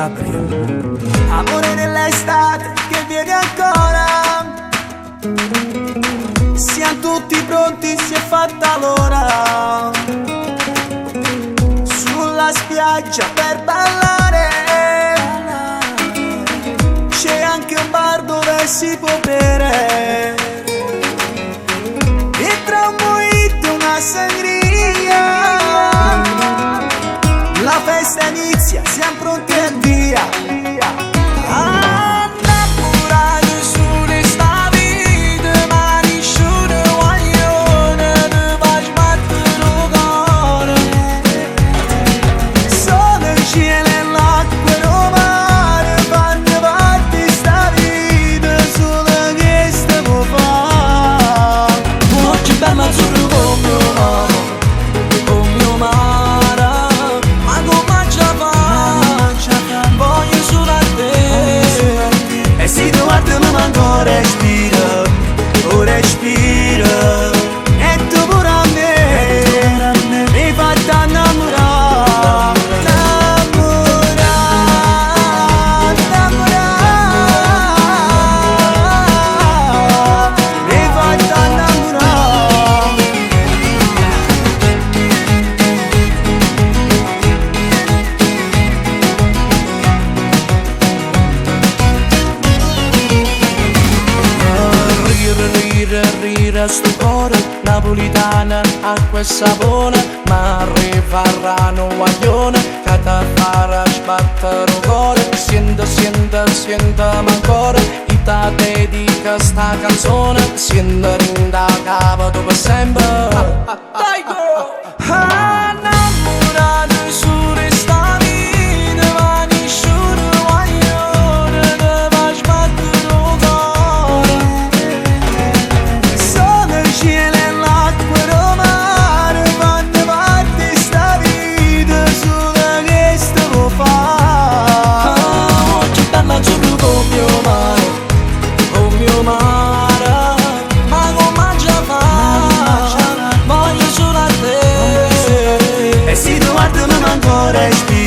Gabriel. Amore dell'estate che viene ancora, siamo tutti pronti, si è fatta l'ora. Sulla spiaggia per ballare, c'è anche un bar dove si può bere, e tra un mojito e una sangria la festa inizia, siamo pronti e via. Sto cuore napolitana, acqua e sapone, ma rifarrano guaglione che ti farà sbattere il cuore. Senta ancora e ti dedica sta canzone, senta rinda capo tu per sempre. Dai girl! Innamorata su questa vita, mani sciure guaglione, ti fa sbattere il cuore. Cielo e l'acqua e il mare fanno parte sta vita, solo che sto può fare. Oggi parla solo con mio mare, ma come già fa, voglio solo a te. E se tu guardi mi ancora respiro.